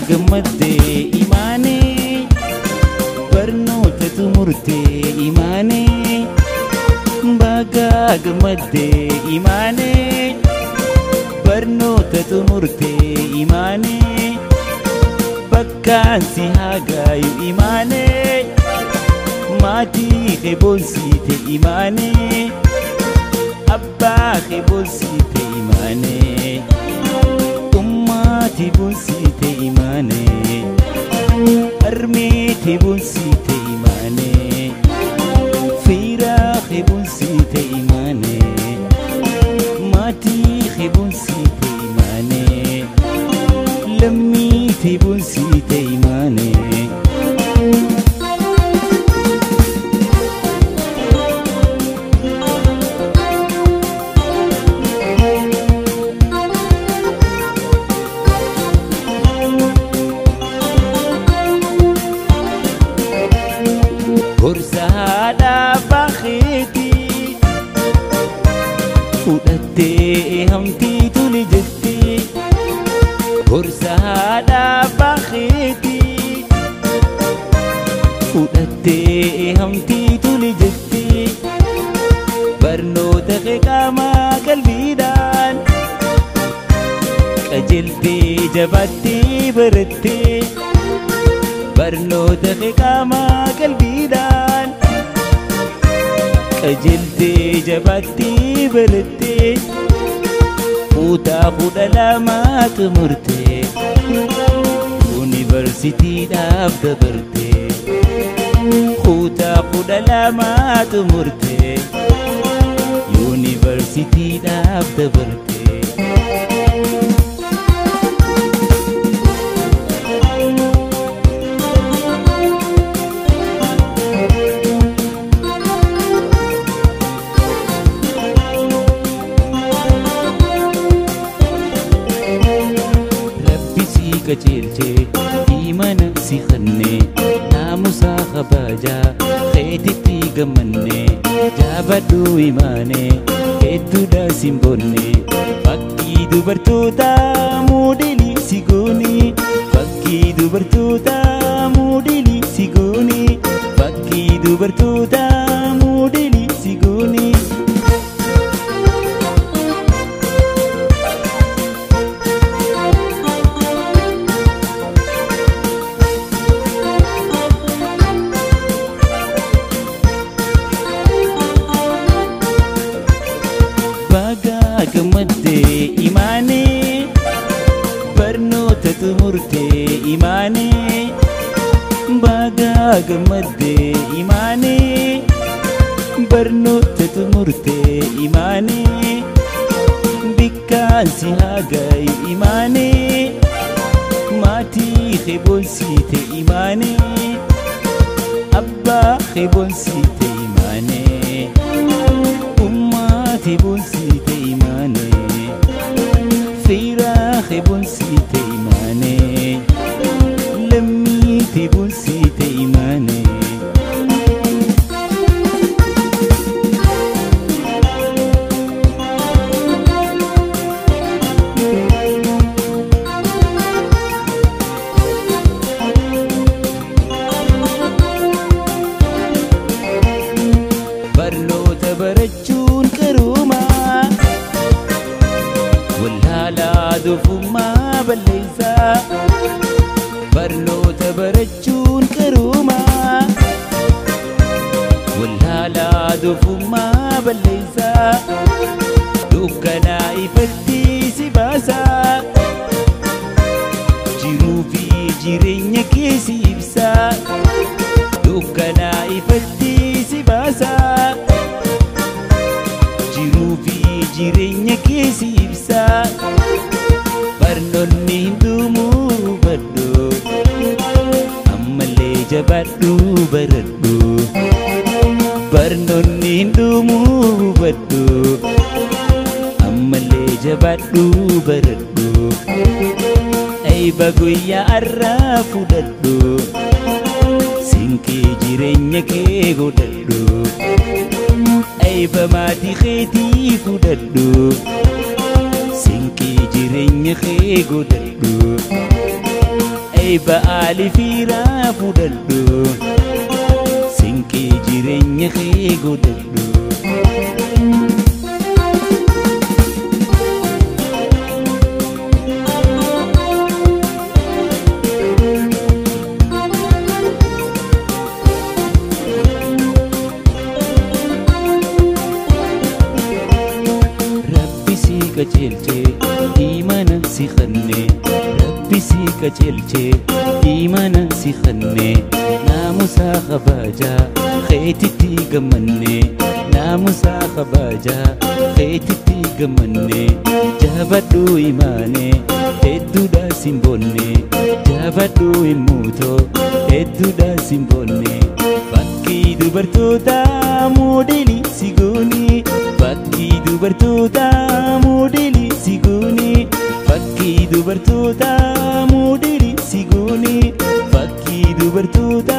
gammaddee imaanee barnoota xumurtee imaanee bagaa gammaddee imaanee barnoota xumurtee imaanee bakkaan si hagaayu imaanee maatii kee boonsite imaanee abbaa kee boonsite imaanee ummaati boonsite imaanee harmeeti boonsite imaanee fiiraa kee boonsite imaanee maatii kee boonsite imaanee lammiiti boonsite imaanee Gorsaadhaa baaqeetii fudhattee hamtii tole jettee Gorsaadhaa baaqeetii fudhattee hamtii tole jettee barnoota kee qaamaa qalbiidhaan qajeeltee jabaattee barattee barnoota kee qaamaa qalbiidhaan qajeeltee jabaattee barattee kutaa 12 xumurtee yuunivarsiitiidhaaf dabartee kutaa 12 xumurtee yuunivarsiitiidhaaf dabartee qajeelchee imana si khannee naamusaa kabajaa keetitti gammannee jaabadhuu imaanee hedduudha simboonnee fakkii dubartootaa moodelii si goonee fakkii dubartootaa moodelii si goonee fakkii dubartootaa moodelii si goonee gammaddee imaanee barnoota xumurtee imaanee bagaa gammaddee imaanee barnoota xumurtee imaanee bikkaan si hagaayu imaanee maatii kee boonsite imaanee abbaa kee boonsite imaanee ummaati boonsite imaanee fiiraa kee boonsite imaanee lammiiti boonsite imaanee barnoota barachuun qaruumaa wallaalaa dofummaa balleessaa barnoota barachuun qaruumaa wallaalaa dofummaa balleessaa dukkanaa ifatti si baasaa jiruu fi jireenya kee si ibsaa dukkanaa ifatti si baasaa jiruu fi jireenya kee si ibsaa barnoonni hin dhumuu badhu ammallee jabaadhu baradhu barnoonni hin dhumuu badhu ammallee jabaadhu baradhu ayba guyyaa har'aa fudhadhu sinkee jireenya kee godhadhu ayba maatii keetii fudhadhu sinkee jireenya kee godhadhu eebba aalii fiiraa fudhadhu sinqii jireenya kee godhadhu. Kajelche imana si khanne rabbi si kajelche imana si khanne namusa khabaja khaititi gamanne namusa khabaja khaititi gamanne jabadu imane edduda simbonne jabadu imuto edduda simbonne bakki dubartoota modeli sigoni bakki dubartoota modeli sigoni bakki dubartoota modeli sigoni bakki dubartoota